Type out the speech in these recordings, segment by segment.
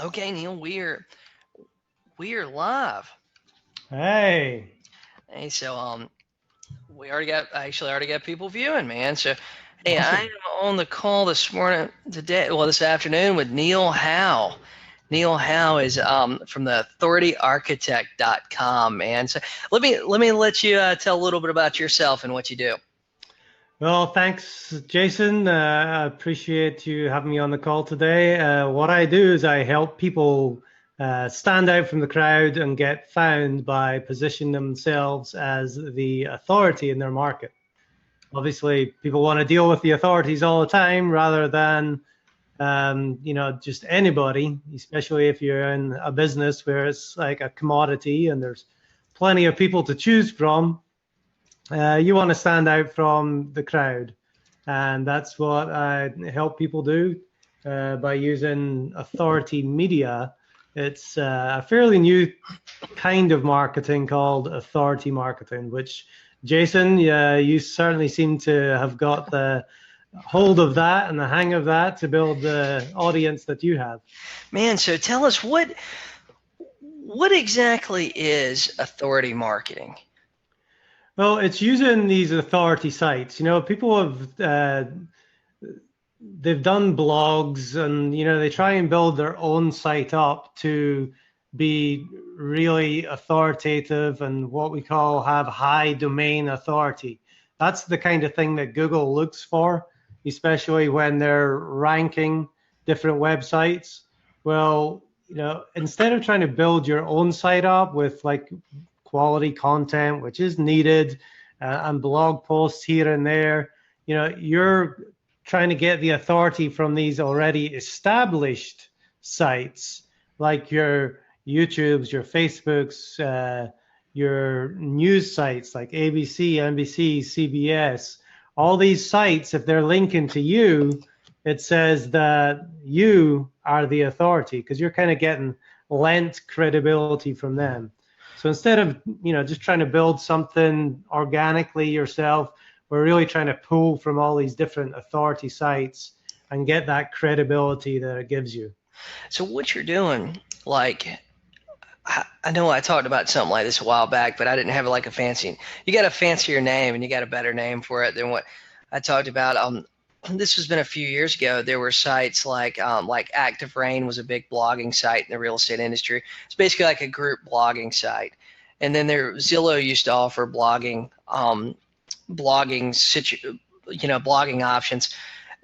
Okay, Neil, we are live. Hey, Hey, so we already got people viewing, man. So hey, I am awesome. on the call this afternoon with Neil Howe. Neil Howe is from the authorityarchitect.com, man. So let you tell a little bit about yourself and what you do. Well, thanks, Jason. I appreciate you having me on the call today. What I do is I help people stand out from the crowd and get found by positioning themselves as the authority in their market. Obviously, people want to deal with the authorities all the time rather than just anybody, especially if you're in a business where it's like a commodity and there's plenty of people to choose from. You want to stand out from the crowd, and that's what I help people do by using authority media. It's a fairly new kind of marketing called authority marketing, which Jason, you certainly seem to have got the hold of that and the hang of that to build the audience that you have. Man, so tell us what exactly is authority marketing? Well, it's using these authority sites. People have they've done blogs, and they try and build their own site up to be really authoritative and what we call have high domain authority. That's the kind of thing that Google looks for, especially when they're ranking different websites. Well, instead of trying to build your own site up with like quality content, which is needed, and blog posts here and there, you're trying to get the authority from these already established sites like your YouTubes, your Facebooks, your news sites like ABC, NBC, CBS. All these sites, if they're linking to you, it says that you are the authority because you're kind of getting lent credibility from them. So instead of just trying to build something organically yourself, we're really trying to pull from all these different authority sites and get that credibility that it gives you. So what you're doing, like I know I talked about something like this a while back, but I didn't have like a fancy. You got a fancier name, and you got a better name for it than what I talked about. This has been a few years ago. There were sites like Active Rain was a big blogging site in the real estate industry. It's basically like a group blogging site, and then Zillow used to offer blogging options.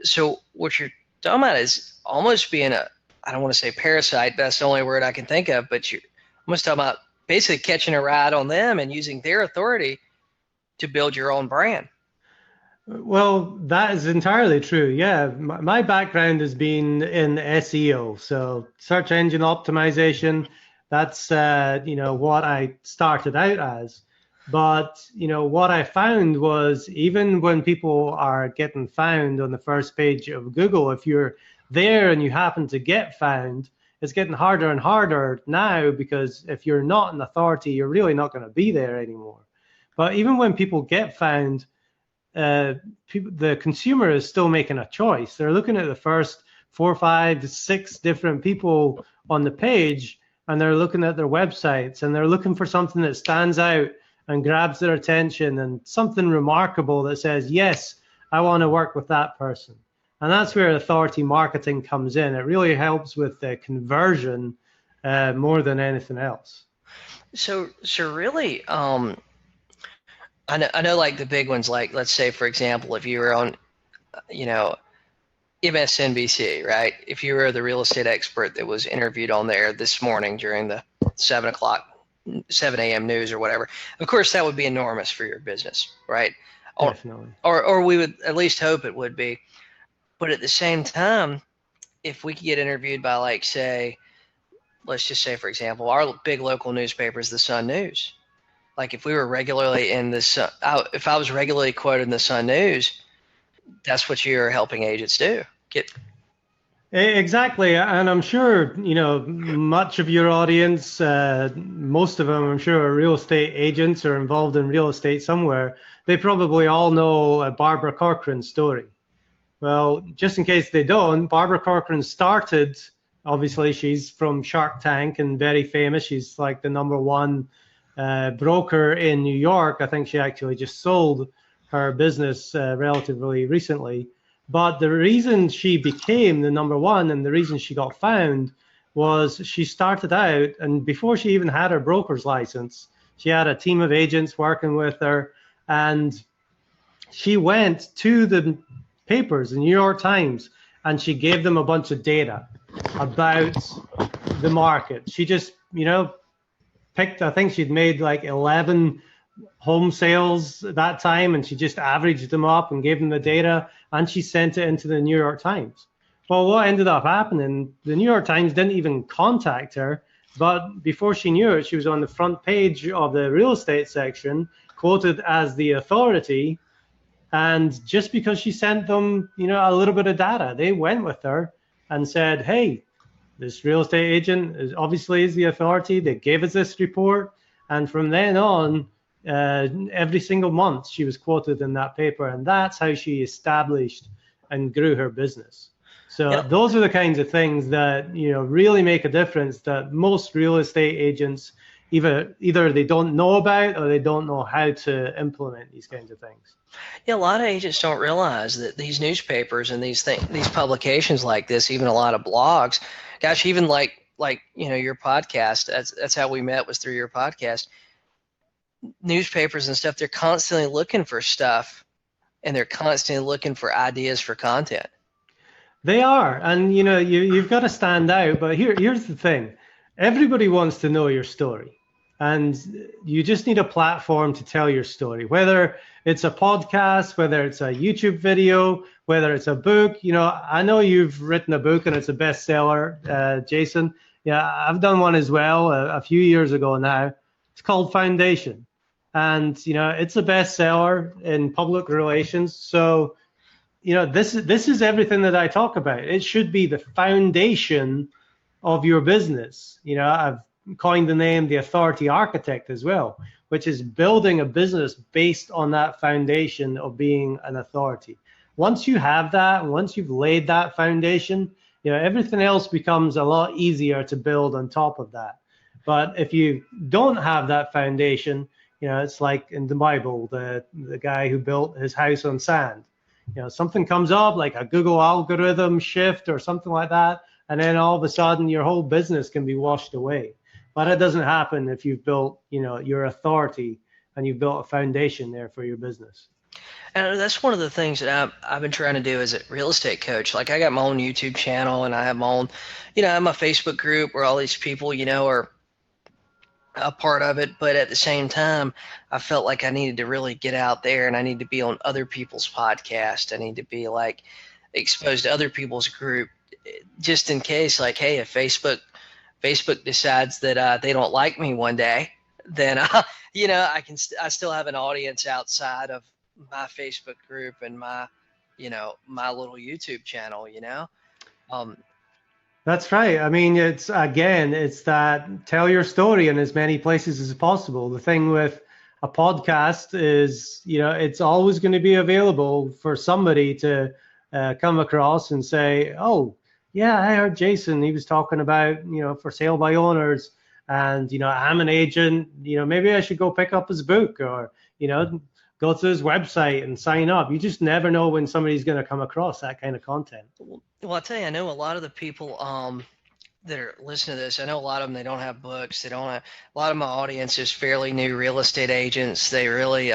So what you're talking about is almost being I don't want to say parasite, but that's the only word I can think of, but you're almost talking about basically catching a ride on them and using their authority to build your own brand. Well, that is entirely true. Yeah, my background has been in SEO, so search engine optimization. That's what I started out as. But what I found was even when people are getting found on the first page of Google, if you're there and you happen to get found, it's getting harder and harder now because if you're not an authority, you're really not going to be there anymore. But even when people get found, the consumer is still making a choice. They're looking at the first 4, 5, 6 different people on the page, and they're looking at their websites, and they're looking for something that stands out and grabs their attention and something remarkable that says, yes, I want to work with that person. And that's where authority marketing comes in. It really helps with the conversion more than anything else. So really, I know like the big ones, like let's say for example, if you were on, MSNBC, right? If you were the real estate expert that was interviewed on there this morning during the 7 a.m. news or whatever, of course that would be enormous for your business, right? Definitely. Or we would at least hope it would be. But at the same time, if we could get interviewed by like say, let's just say for example, our big local newspaper is the Sun News. Like if we were regularly in this, if I was regularly quoted in the Sun News, that's what you're helping agents do. Exactly, and I'm sure much of your audience, most of them, I'm sure, are real estate agents or involved in real estate somewhere. They probably all know Barbara Corcoran's story. Well, just in case they don't, Barbara Corcoran started Obviously, she's from Shark Tank and very famous. She's like the number one broker in New York. I think she actually just sold her business relatively recently. But the reason she became the number one and the reason she got found was she started out, and before she even had her broker's license, she had a team of agents working with her, and she went to the papers, the New York Times, and she gave them a bunch of data about the market. She just, picked, I think she'd made like 11 home sales that time, and she just averaged them up and gave them the data, and she sent it into the New York Times. Well, what ended up happening, the New York Times didn't even contact her, but before she knew it, she was on the front page of the real estate section, quoted as the authority. And just because she sent them, a little bit of data, they went with her and said, hey, this real estate agent obviously is the authority. They gave us this report. And from then on, every single month she was quoted in that paper. And that's how she established and grew her business. So those are the kinds of things that, really make a difference, that most real estate agents either they don't know about or they don't know how to implement these kinds of things. Yeah, a lot of agents don't realize that these newspapers and these publications like this, even a lot of blogs, gosh, even like your podcast, that's how we met, was through your podcast. Newspapers and stuff, they're constantly looking for stuff, and they're constantly looking for ideas for content. They are, and you've got to stand out. But here's the thing: everybody wants to know your story, and you just need a platform to tell your story. Whether it's a podcast, whether it's a YouTube video, whether it's a book. I know you've written a book and it's a bestseller, Jason. Yeah, I've done one as well a few years ago now. It's called Foundation, and it's a bestseller in public relations. So. This is everything that I talk about. It should be the foundation of your business. I've coined the name the authority architect as well, which is building a business based on that foundation of being an authority. Once you have that, once you've laid that foundation, everything else becomes a lot easier to build on top of that. But if you don't have that foundation, it's like in the Bible, the guy who built his house on sand. Something comes up like a Google algorithm shift or something like that, and then all of a sudden your whole business can be washed away. But it doesn't happen if you've built, your authority and you've built a foundation there for your business. And that's one of the things that I've been trying to do as a real estate coach. Like, I got my own YouTube channel, and I have my own, I have my Facebook group where all these people, are a part of it, but at the same time, I felt like I needed to really get out there, and I need to be on other people's podcasts. I need to be like exposed to other people's group, just in case, like, hey, if Facebook decides that they don't like me one day, then I still have an audience outside of my Facebook group and my little YouTube channel. That's right. I mean, it's that tell your story in as many places as possible. The thing with a podcast is, it's always going to be available for somebody to come across and say, oh, yeah, I heard Jason, he was talking about, for sale by owners, and, I'm an agent, maybe I should go pick up his book, or, go to his website and sign up. You just never know when somebody's going to come across that kind of content. Well, I'll tell you, I know a lot of the people that are listening to this, I know a lot of them, they don't have books. A lot of my audience is fairly new real estate agents. They really,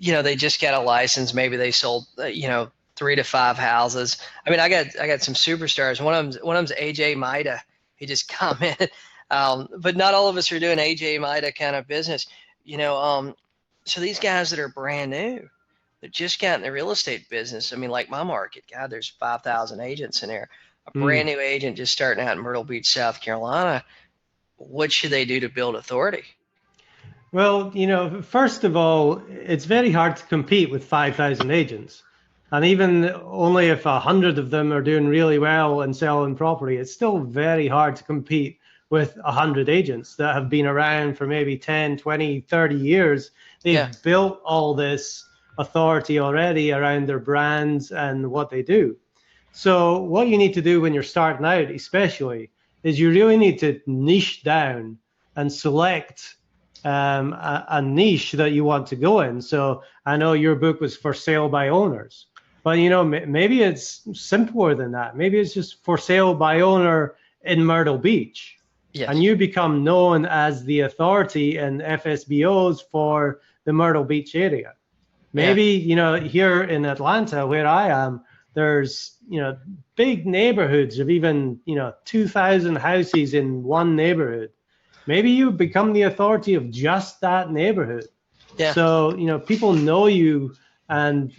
they just got a license. Maybe they sold, 3 to 5 houses. I mean, I got some superstars. One of them's AJ Maida. He just commented, but not all of us are doing AJ Maida kind of business, So these guys that are brand new, they just got in the real estate business. I mean, like my market, God, there's 5,000 agents in there. A brand new agent just starting out in Myrtle Beach, South Carolina. What should they do to build authority? Well, first of all, it's very hard to compete with 5,000 agents. And even only if 100 of them are doing really well and selling property, it's still very hard to compete with 100 agents that have been around for maybe 10, 20, 30 years. They've built all this authority already around their brands and what they do. So what you need to do when you're starting out, especially, is you really need to niche down and select a niche that you want to go in. So I know your book was for sale by owners, but maybe it's simpler than that. Maybe it's just for sale by owner in Myrtle Beach, and Yes. you become known as the authority in FSBOs for the Myrtle Beach area. Yeah. Maybe, here in Atlanta, where I am, there's, big neighborhoods of even, 2,000 houses in one neighborhood. Maybe you become the authority of just that neighborhood. Yeah. So, people know you, and,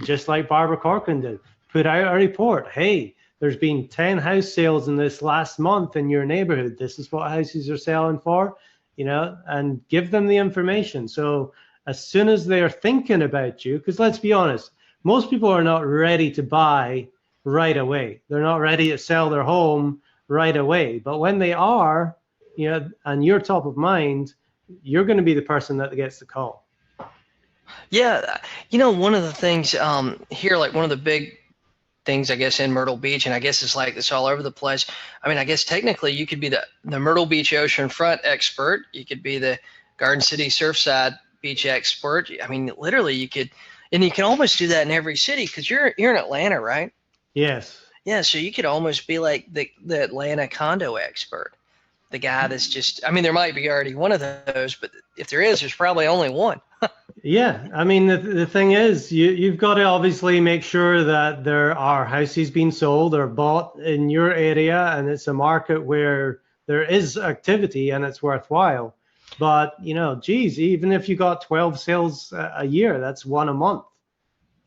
just like Barbara Corcoran did, put out a report. Hey, there's been 10 house sales in this last month in your neighborhood. This is what houses are selling for, and give them the information. So as soon as they're thinking about you, because let's be honest, most people are not ready to buy right away. They're not ready to sell their home right away. But when they are, and you're top of mind, you're going to be the person that gets the call. Yeah. One of the things here, like one of the big things, I guess, in Myrtle Beach, and I guess it's like this all over the place. I mean, I guess technically you could be the Myrtle Beach oceanfront expert. You could be the Garden City Surfside beach expert. I mean, literally you could, and you can almost do that in every city because you're in Atlanta, right? Yes. Yeah, so you could almost be like the Atlanta condo expert. The guy that's just, I mean, there might be already one of those, but if there is, there's probably only one. Yeah, I mean, the thing is, you've got to obviously make sure that there are houses being sold or bought in your area, and it's a market where there is activity and it's worthwhile. But, geez, even if you got 12 sales a year, that's one a month.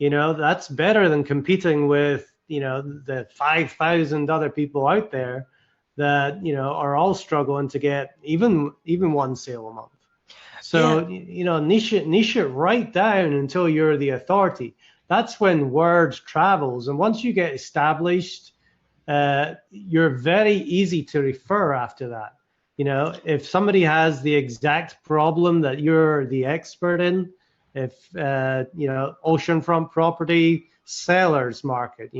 That's better than competing with, the 5,000 other people out there that, are all struggling to get even one sale a month. So, niche it right down until you're the authority. That's when word travels. And once you get established, you're very easy to refer after that. If somebody has the exact problem that you're the expert in, if, oceanfront property sellers market,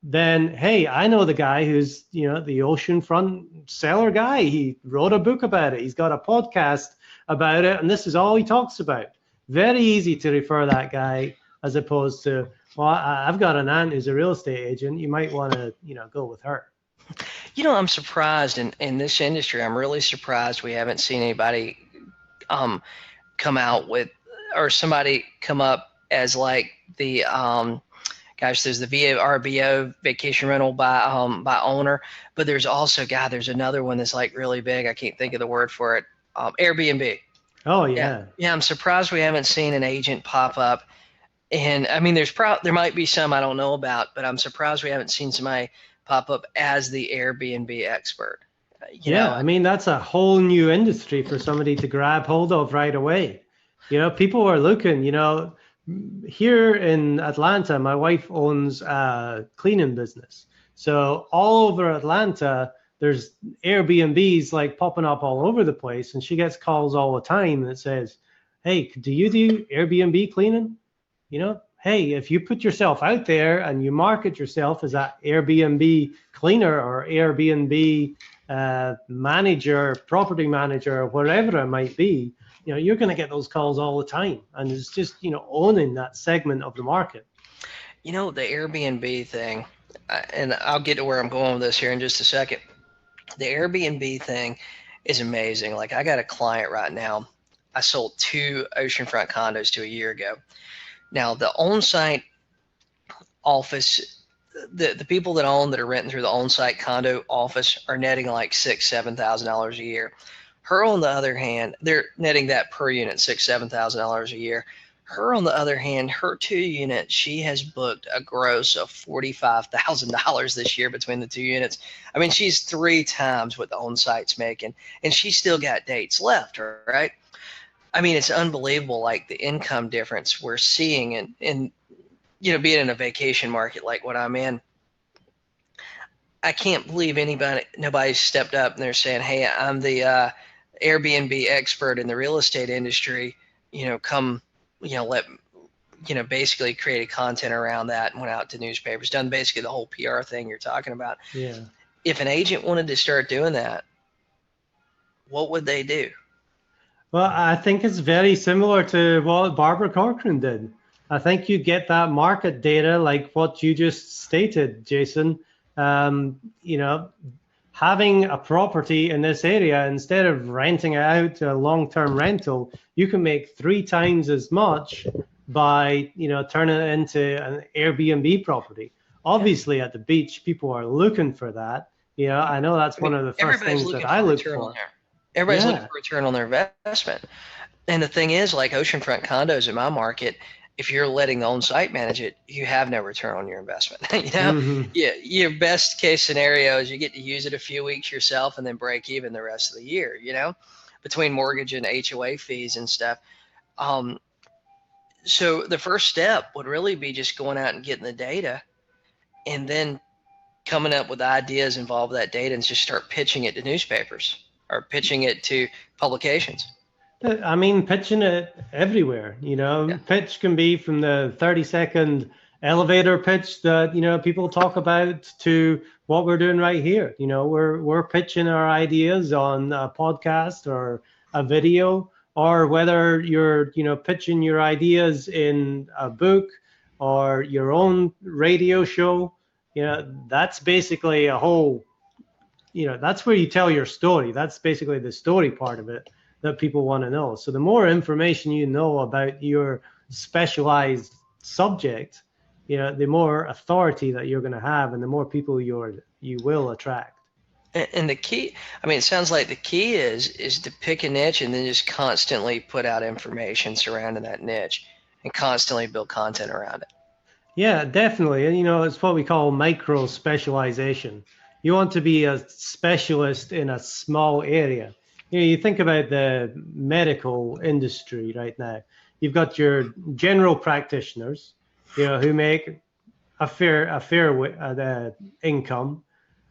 then, hey, I know the guy who's, the oceanfront seller guy. He wrote a book about it. He's got a podcast about it, and this is all he talks about. Very easy to refer that guy, as opposed to, well, I've got an aunt who's a real estate agent. You might want to, go with her. I'm surprised in this industry. I'm really surprised we haven't seen anybody come out with, or somebody come up as like the there's the VRBO, vacation rental by owner, but there's also, there's another one that's like really big. I can't think of the word for it. Airbnb. Oh yeah. Yeah. I'm surprised we haven't seen an agent pop up. And I mean, there might be some I don't know about, but I'm surprised we haven't seen somebody pop up as the Airbnb expert. I mean, that's a whole new industry for somebody to grab hold of right away. People are looking, here in Atlanta, my wife owns a cleaning business. So all over Atlanta, there's Airbnbs like popping up all over the place. And she gets calls all the time that says, hey, do you do Airbnb cleaning? Hey, if you put yourself out there and you market yourself as an Airbnb cleaner or Airbnb manager, property manager, or whatever it might be, you're going to get those calls all the time. And it's just, owning that segment of the market. The Airbnb thing, and I'll get to where I'm going with this here in just a second. The Airbnb thing is amazing. Like, I got a client right now. I sold 2 oceanfront condos to a year ago. Now, the on-site office, the people that are renting through the on-site condo office are netting like $6,000-$7,000 a year. Her, on the other hand, they're netting that per unit, $6,000-$7,000 a year. Her, on the other hand, her 2 units, she has booked a gross of $45,000 this year between the 2 units. I mean, she's 3 times what the on-site's making, and she's still got dates left, right? I mean, it's unbelievable, like the income difference we're seeing in being in a vacation market like what I'm in. I can't believe nobody's stepped up and they're saying, hey, I'm the Airbnb expert in the real estate industry. Come, basically created content around that and went out to newspapers, done basically the whole PR thing you're talking about. Yeah. If an agent wanted to start doing that, what would they do? Well, I think it's very similar to what Barbara Corcoran did. I think you get that market data like what you just stated, Jason. You know, having a property in this area, instead of renting it out to a long-term rental, you can make 3 times as much by, turning it into an Airbnb property. Obviously, at the beach, people are looking for that. I know that's one of the first things that I look for. Everybody's looking for a return on their investment. And the thing is, like oceanfront condos in my market, if you're letting the on-site manage it, you have no return on your investment. Yeah, your best case scenario is you get to use it a few weeks yourself and then break even the rest of the year, between mortgage and HOA fees and stuff. So the first step would really be just going out and getting the data and then coming up with ideas involved with that data and just start pitching it to newspapers or pitching it to publications. I mean, pitching it everywhere, pitch can be from the 30-second elevator pitch that, people talk about to what we're doing right here. We're pitching our ideas on a podcast or a video, or whether you're, pitching your ideas in a book or your own radio show, that's basically a whole, that's where you tell your story. That's basically the story part of it that people want to know. So the more information you know about your specialized subject, the more authority that you're going to have, and the more people you will attract. And the key, it sounds like the key is to pick a niche and then just constantly put out information surrounding that niche and constantly build content around it. Yeah, definitely. And, it's what we call micro specialization. You want to be a specialist in a small area. You think about the medical industry right now. You've got your general practitioners, who make a fair income,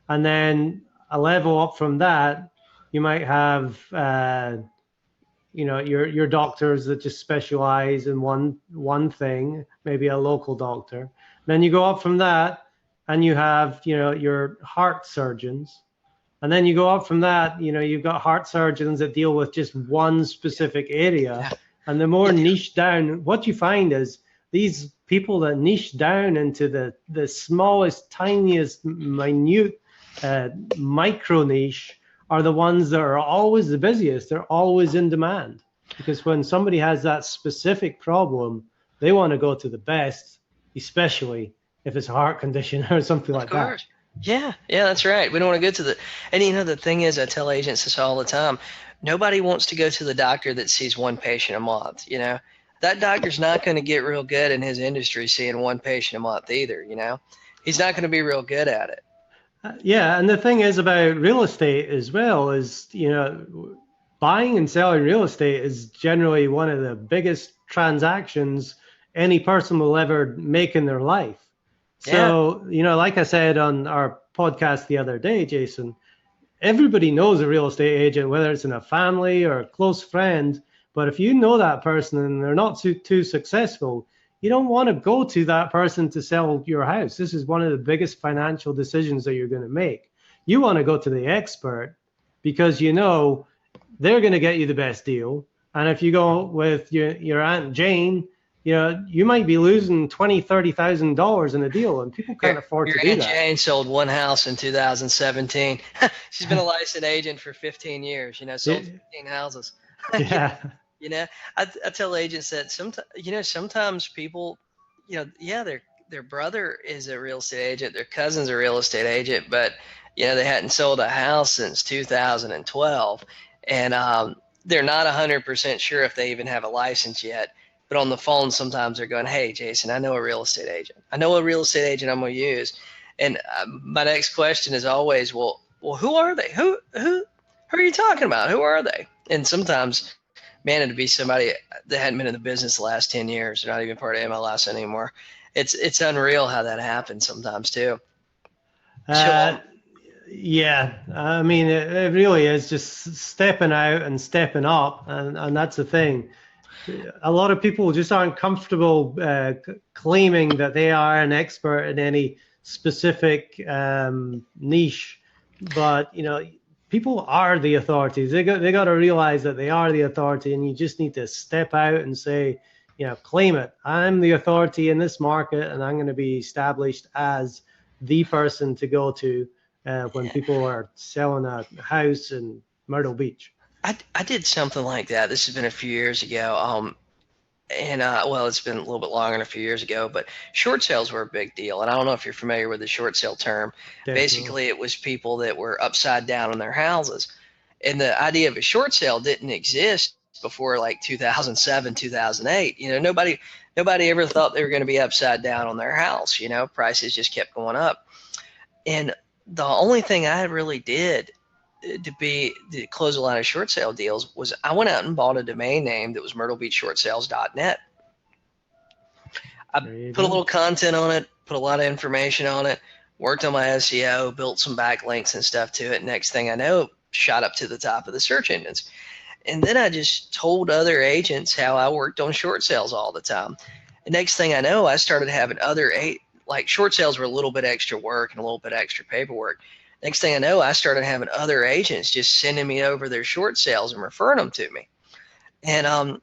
and then a level up from that, you might have, your doctors that just specialize in one thing, maybe a local doctor. Then you go up from that, and you have, your heart surgeons. And then you go up from that, you've got heart surgeons that deal with just one specific area. And the more niche down, what you find is these people that niche down into the smallest, tiniest, minute, micro niche are the ones that are always the busiest. They're always in demand. Because when somebody has that specific problem, they want to go to the best, especially if it's a heart condition or something like that. Yeah, that's right. We don't want to go to and the thing is, I tell agents this all the time. Nobody wants to go to the doctor that sees one patient a month. That doctor's not going to get real good in his industry seeing one patient a month either. He's not going to be real good at it. Yeah, and the thing is about real estate as well is, buying and selling real estate is generally one of the biggest transactions any person will ever make in their life. So, like I said on our podcast the other day, Jason, everybody knows a real estate agent, whether it's in a family or a close friend. But if you know that person and they're not too successful, you don't want to go to that person to sell your house. This is one of the biggest financial decisions that you're going to make. You want to go to the expert because they're going to get you the best deal. And if you go with your Aunt Jane, you might be losing $20,000, $30,000 in a deal, and people can't afford to do that. Your Aunt Jane sold one house in 2017. She's been a licensed agent for 15 years. Sold 15 houses. Yeah. I tell agents that sometimes people, their brother is a real estate agent, their cousin's a real estate agent, but they hadn't sold a house since 2012, and they're not 100% sure if they even have a license yet. But on the phone, sometimes they're going, "Hey, Jason, I know a real estate agent. I'm going to use." And my next question is always, well, who are they? Who are you talking about? Who are they? And sometimes, man, it'd be somebody that hadn't been in the business the last 10 years. They're not even part of MLS anymore. It's unreal how that happens sometimes too. Yeah, it really is just stepping out and stepping up, and that's the thing. A lot of people just aren't comfortable claiming that they are an expert in any specific niche, but people are the authorities. They got to realize that they are the authority, and you just need to step out and say, claim it. I'm the authority in this market, and I'm going to be established as the person to go to when people are selling a house in Myrtle Beach. I did something like that. This has been a few years ago. And well, it's been a little bit longer than a few years ago, but short sales were a big deal. And I don't know if you're familiar with the short sale term. Definitely. Basically, it was people that were upside down on their houses. And the idea of a short sale didn't exist before like 2007, 2008. Nobody ever thought they were going to be upside down on their house. Prices just kept going up. And the only thing I really did to close a lot of short sale deals was I went out and bought a domain name that was myrtlebeachshortsales.net. I put a little content on it, put a lot of information on it, worked on my SEO, built some backlinks and stuff to it. Next thing I know, shot up to the top of the search engines. And then I just told other agents how I worked on short sales all the time. And next thing I know, I started having like short sales were a little bit extra work and a little bit extra paperwork. Next thing I know, I started having other agents just sending me over their short sales and referring them to me. And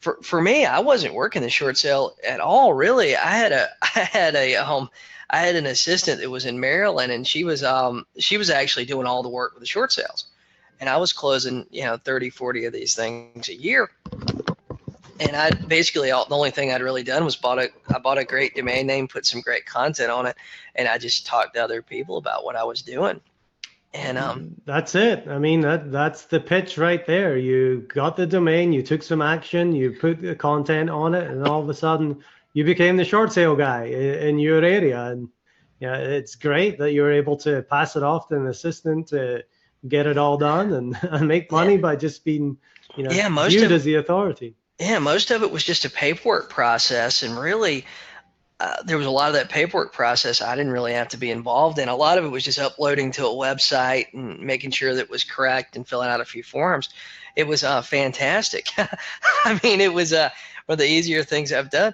for me, I wasn't working the short sale at all, really. I had an assistant that was in Maryland, and she was actually doing all the work with the short sales, and I was closing 30, 40 of these things a year. And I basically the only thing I'd really done was I bought a great domain name, put some great content on it, and I just talked to other people about what I was doing. And that's it. I mean, that's the pitch right there. You got the domain, you took some action, you put the content on it, and all of a sudden you became the short sale guy in your area. And it's great that you're able to pass it off to an assistant to get it all done and make money by just being viewed as the authority. Yeah, most of it was just a paperwork process, and really there was a lot of that paperwork process I didn't really have to be involved in. A lot of it was just uploading to a website and making sure that it was correct and filling out a few forms. It was fantastic. I mean, it was one of the easier things I've done.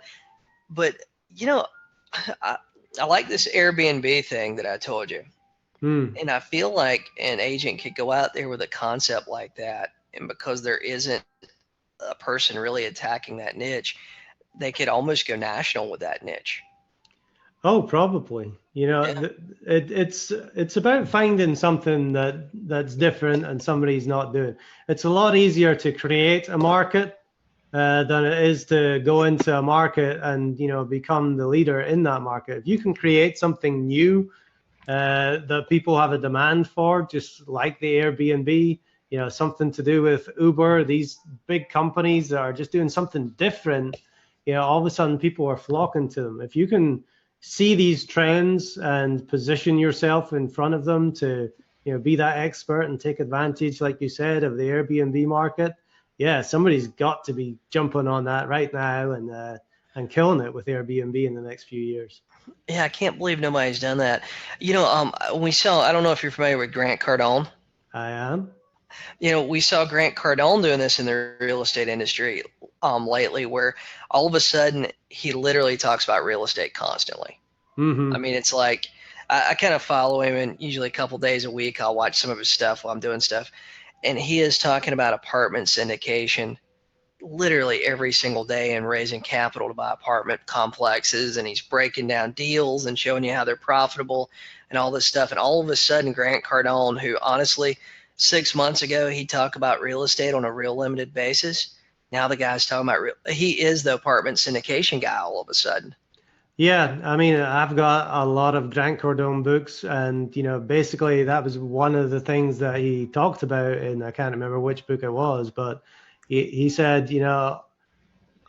But, I like this Airbnb thing that I told you. And I feel like an agent could go out there with a concept like that, and because there isn't a person really attacking that niche, they could almost go national with that niche. Oh, probably. It's about finding something that's different and somebody's not doing. It's a lot easier to create a market than it is to go into a market and become the leader in that market. If you can create something new that people have a demand for, just like the Airbnb, something to do with Uber, these big companies that are just doing something different, all of a sudden people are flocking to them. If you can see these trends and position yourself in front of them to, be that expert and take advantage, like you said, of the Airbnb market, somebody's got to be jumping on that right now and killing it with Airbnb in the next few years. Yeah, I can't believe nobody's done that. I don't know if you're familiar with Grant Cardone. I am. We saw Grant Cardone doing this in the real estate industry lately, where all of a sudden he literally talks about real estate constantly. Mm-hmm. I mean, it's like I kind of follow him, and usually a couple days a week I'll watch some of his stuff while I'm doing stuff, and he is talking about apartment syndication literally every single day and raising capital to buy apartment complexes, and he's breaking down deals and showing you how they're profitable and all this stuff. And all of a sudden Grant Cardone, who honestly 6 months ago he'd talk about real estate on a real limited basis, now the guy's talking about he is the apartment syndication guy all of a sudden. Yeah, I mean, I've got a lot of Grant Cardone books, and basically that was one of the things that he talked about, and I can't remember which book it was, but he said,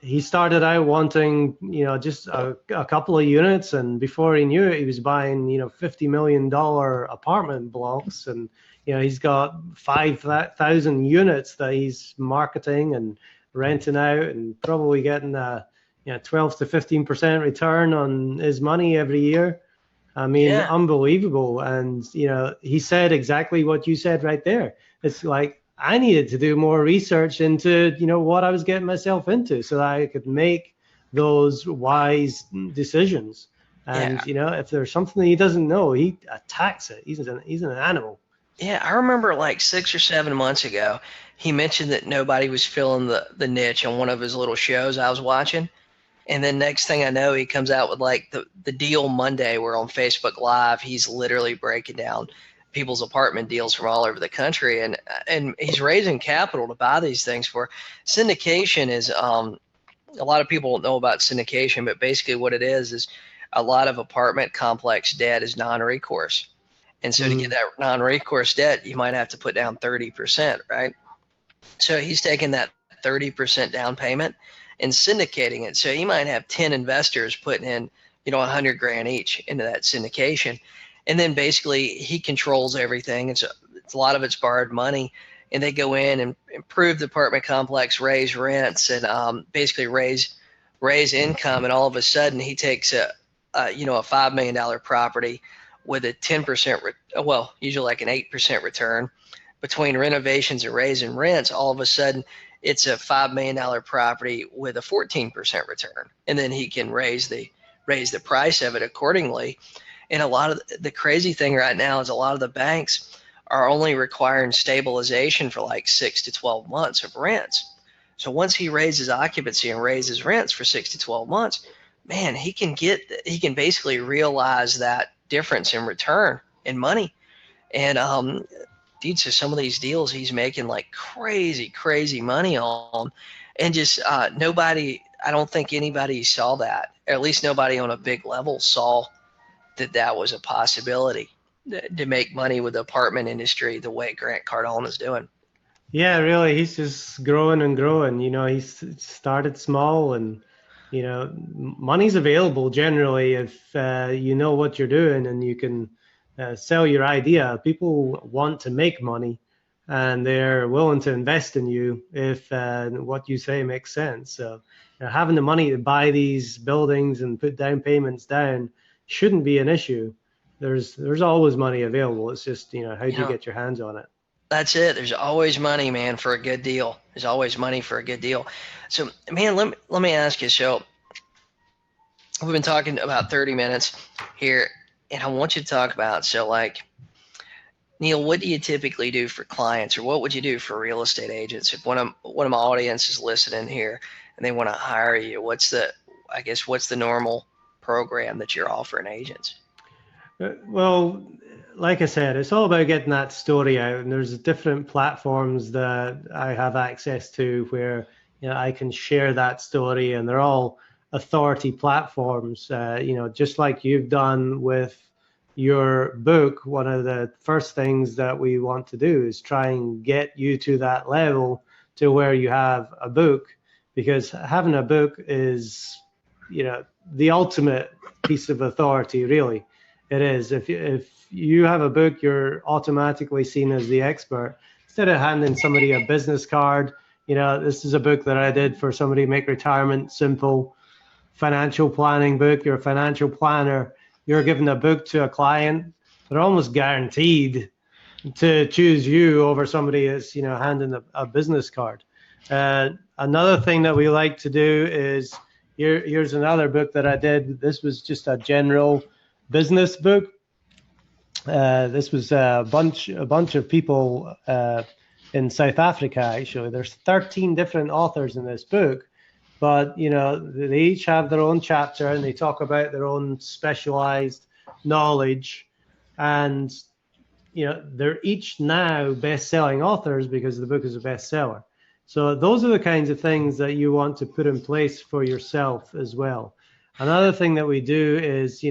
he started out wanting, just a couple of units, and before he knew it, he was buying, $50 million apartment blocks, and he's got 5,000 units that he's marketing and renting out, and probably getting a 12 to 15% return on his money every year. I mean, Unbelievable. And he said exactly what you said right there. It's like I needed to do more research into, what I was getting myself into so that I could make those wise decisions. Yeah, And, if there's something that he doesn't know, he attacks it. He's an animal. yeah. I remember like 6 or 7 months ago, he mentioned that nobody was filling the niche on one of his little shows I was watching. And then next thing I know, he comes out with like the deal Monday where on Facebook Live, he's literally breaking down people's apartment deals from all over the country, and he's raising capital to buy these things for. Syndication is a lot of people don't know about syndication, but basically what it is a lot of apartment complex debt is non-recourse. And so to get Mm. that non-recourse debt, you might have to put down 30%, right? So he's taking that 30% down payment and syndicating it. So he might have 10 investors putting in, 100 grand each into that syndication. And then basically he controls everything. It's a lot of it's borrowed money. And they go in and improve the apartment complex, raise rents, and basically raise income. And all of a sudden he takes a $5 million property with a 10%, well, usually like an 8% return between renovations and raising rents. All of a sudden it's a $5 million property with a 14% return. And then he can raise the price of it accordingly. And a lot of the crazy thing right now is a lot of the banks are only requiring stabilization for like 6 to 12 months of rents. So once he raises occupancy and raises rents for 6 to 12 months, man, he can basically realize that difference in return in money. And dude, so some of these deals he's making like crazy money on, and just nobody. I don't think anybody saw that, or at least nobody on a big level saw that was a possibility to make money with the apartment industry the way Grant Cardone is doing. Yeah, really, he's just growing and growing. He's started small, and money's available generally if you know what you're doing and you can sell your idea. People want to make money, and they're willing to invest in you if what you say makes sense. So, having the money to buy these buildings and put down payments down shouldn't be an issue. There's always money available. It's just, how do you get your hands on it? That's it. There's always money, man, for a good deal. There's always money for a good deal. So, man, let me ask you. So, we've been talking about 30 minutes here, and I want you to talk about, so like, Neil, what do you typically do for clients, or what would you do for real estate agents if one of my audience is listening here and they want to hire you? What's the normal program that you're offering agents? Well, like I said, it's all about getting that story out, and there's different platforms that I have access to where I can share that story, and they're all authority platforms. Just like you've done with your book, one of the first things that we want to do is try and get you to that level to where you have a book, because having a book is, the ultimate piece of authority, really. It is. If you have a book, you're automatically seen as the expert. Instead of handing somebody a business card, this is a book that I did for somebody to make retirement simple. Financial planning book. You're a financial planner. You're giving a book to a client. They're almost guaranteed to choose you over somebody that's handing a business card. Another thing that we like to do is here's another book that I did. This was just a general business book. This was a bunch of people in South Africa. Actually, there's 13 different authors in this book, but they each have their own chapter and they talk about their own specialized knowledge, and they're each now best-selling authors because the book is a bestseller. So those are the kinds of things that you want to put in place for yourself as well. Another thing that we do is,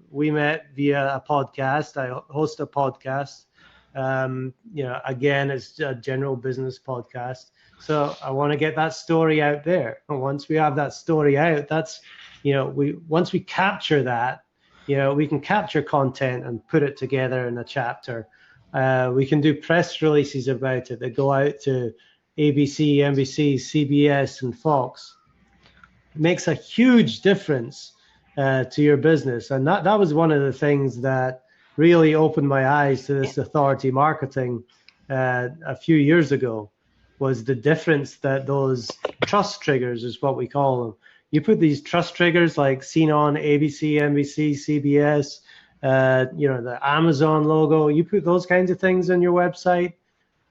we met via a podcast. I host a podcast. Again, it's a general business podcast. So I want to get that story out there. And once we have that story out, that's, once we capture that, we can capture content and put it together in a chapter. We can do press releases about it that go out to ABC, NBC, CBS, and Fox. Makes a huge difference to your business. And that was one of the things that really opened my eyes to this authority marketing a few years ago was the difference that those trust triggers is what we call them. You put these trust triggers like seen on ABC, NBC, CBS, the Amazon logo. You put those kinds of things on your website,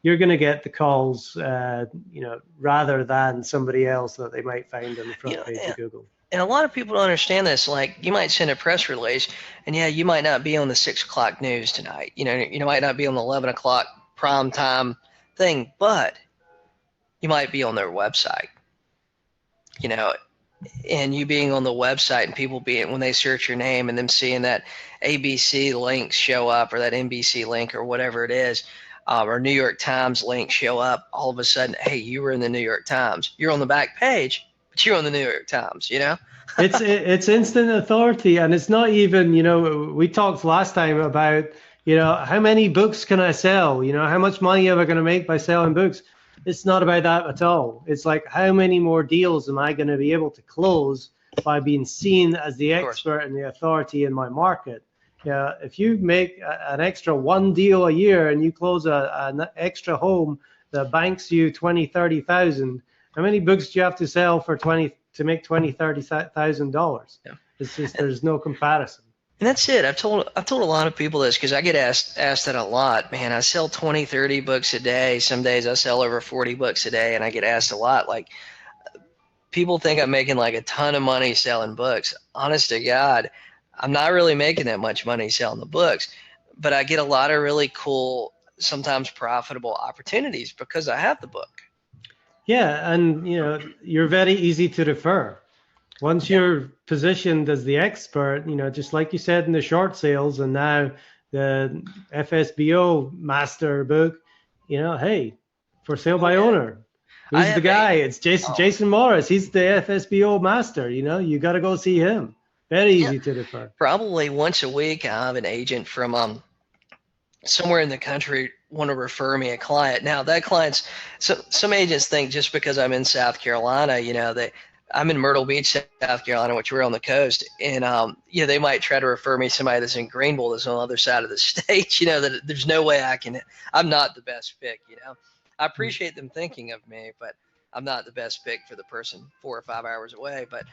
you're going to get the calls, rather than somebody else that they might find on the front page of Google. And a lot of people don't understand this. Like, you might send a press release, and yeah, you might not be on the 6 o'clock news tonight. You might not be on the 11 o'clock prime time thing, but you might be on their website. And you being on the website and people when they search your name and them seeing that ABC link show up or that NBC link or whatever it is, or New York Times link show up, all of a sudden, hey, you were in the New York Times. You're on the back page, but you're on the New York Times, It's instant authority, and it's not even, we talked last time about, how many books can I sell? How much money am I going to make by selling books? It's not about that at all. It's like, how many more deals am I going to be able to close by being seen as the expert and the authority in my market? If you make an extra one deal a year and you close an extra home that banks you 20, 30,000, how many books do you have to sell to make $20,000, $30,000? Yeah. It's just, there's no comparison. And that's it. I've told a lot of people this because I get asked that a lot. Man, I sell 20, 30 books a day. Some days I sell over 40 books a day, and I get asked a lot. Like, people think I'm making like a ton of money selling books. Honest to God, I'm not really making that much money selling the books, but I get a lot of really cool, sometimes profitable opportunities because I have the book. Yeah, and you're very easy to refer. Once you're positioned as the expert, just like you said in the short sales and now the FSBO master book, hey, for sale by owner. Who's the guy? It's Jason Morris. He's the FSBO master. You got to go see him. Very easy to refer. Probably once a week, I have an agent from somewhere in the country want to refer me a client. Now, that client's some agents think just because I'm in South Carolina, I'm in Myrtle Beach, South Carolina, which we're on the coast, and they might try to refer me somebody that's in Greenville that's on the other side of the state. That there's no way I'm not the best pick. I appreciate them thinking of me, but I'm not the best pick for the person 4 or 5 hours away. But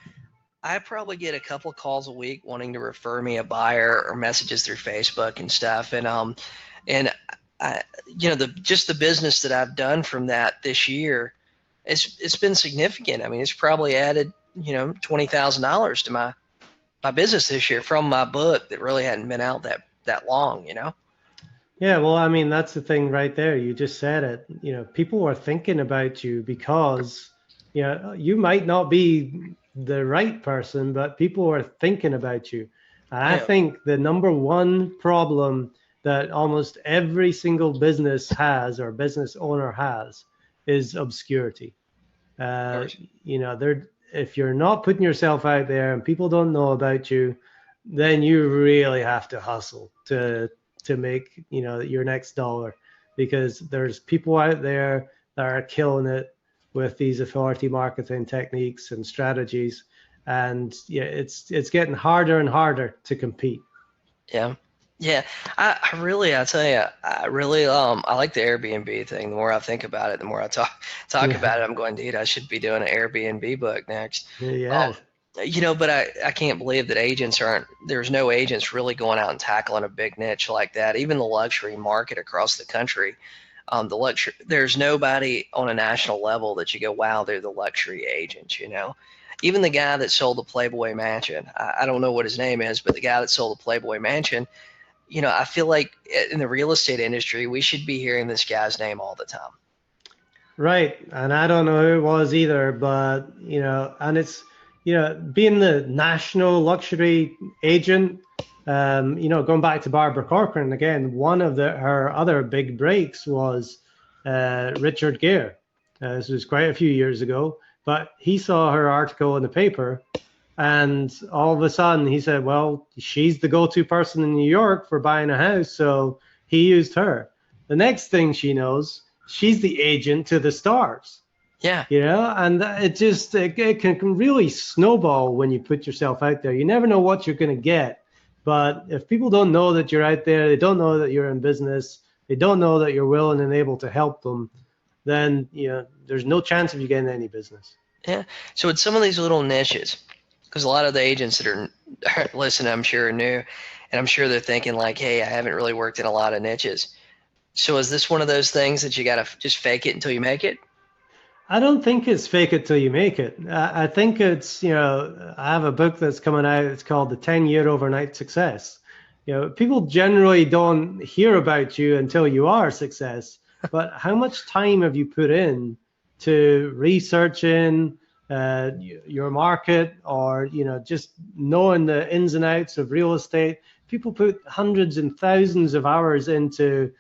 I probably get a couple of calls a week wanting to refer me a buyer or messages through Facebook and stuff, and I, just the business that I've done from that this year. It's been significant. I mean, it's probably added, $20,000 to my business this year from my book that really hadn't been out that long, Yeah, well, I mean, that's the thing right there. You just said it. People are thinking about you because, you might not be the right person, but people are thinking about you. And I think the number one problem that almost every single business has or business owner has is obscurity. If you're not putting yourself out there and people don't know about you, then you really have to hustle to make your next dollar, because there's people out there that are killing it with these authority marketing techniques and strategies, and it's getting harder and harder to compete. Yeah, I tell you, I really I like the Airbnb thing. The more I think about it, the more I talk about it, I'm going, dude, I should be doing an Airbnb book next. Yeah. But I can't believe that there's no agents really going out and tackling a big niche like that. Even the luxury market across the country, there's nobody on a national level that you go, wow, they're the luxury agents, Even the guy that sold the Playboy Mansion, I don't know what his name is, but the guy that sold the Playboy Mansion, I feel like in the real estate industry, we should be hearing this guy's name all the time. Right. And I don't know who it was either, but, and it's, being the national luxury agent, going back to Barbara Corcoran again, one of her other big breaks was Richard Gere. This was quite a few years ago, but he saw her article in the paper. And all of a sudden he said, well, she's the go-to person in New York for buying a house. So he used her. The next thing she knows, she's the agent to the stars. Yeah. And it can really snowball when you put yourself out there. You never know what you're going to get. But if people don't know that you're out there, they don't know that you're in business, they don't know that you're willing and able to help them, then there's no chance of you getting any business. Yeah. So with some of these little niches, because a lot of the agents that are listening, I'm sure, are new, and I'm sure they're thinking like, hey, I haven't really worked in a lot of niches. So is this one of those things that you got to just fake it until you make it? I don't think it's fake it till you make it. I think it's, I have a book that's coming out. It's called The 10-Year Overnight Success. People generally don't hear about you until you are a success. But how much time have you put in to researching your market, or just knowing the ins and outs of real estate? People put hundreds and thousands of hours into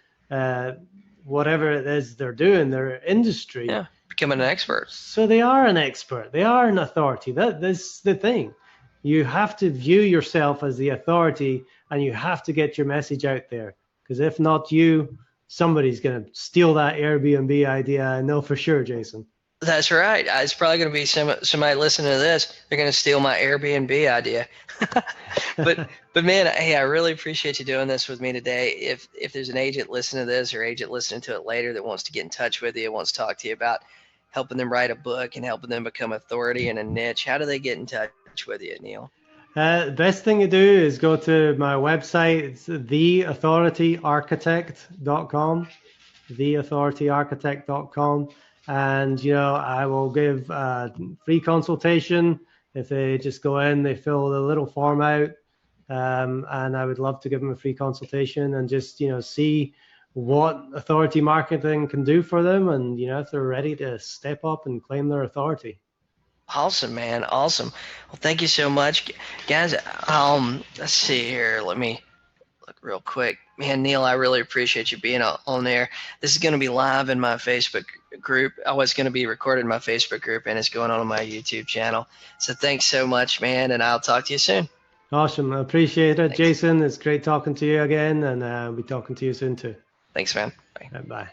whatever it is they're doing, their industry. Yeah, becoming an expert. So they are an expert. They are an authority. That's the thing. You have to view yourself as the authority, and you have to get your message out there. Because if not you, somebody's going to steal that Airbnb idea. I know for sure, Jason. That's right. It's probably going to be somebody listening to this. They're going to steal my Airbnb idea. but man, hey, I really appreciate you doing this with me today. If there's an agent listening to this, or agent listening to it later, that wants to get in touch with you, wants to talk to you about helping them write a book and helping them become authority in a niche, how do they get in touch with you, Neil? The best thing to do is go to my website. It's theauthorityarchitect.com, theauthorityarchitect.com. And, I will give a free consultation. If they just go in, they fill the little form out. And I would love to give them a free consultation and just, see what authority marketing can do for them. And, if they're ready to step up and claim their authority. Awesome, man. Awesome. Well, thank you so much, guys. Let's see here. Let me look real quick. Man, Neil, I really appreciate you being on there. This is going to be live in my Facebook group. Oh, it's going to be recorded in my Facebook group, and it's going on my YouTube channel. So thanks so much, man, and I'll talk to you soon. Awesome. I appreciate it, Thanks. Jason. It's great talking to you again, and I'll be talking to you soon too. Thanks, man. Bye. Bye.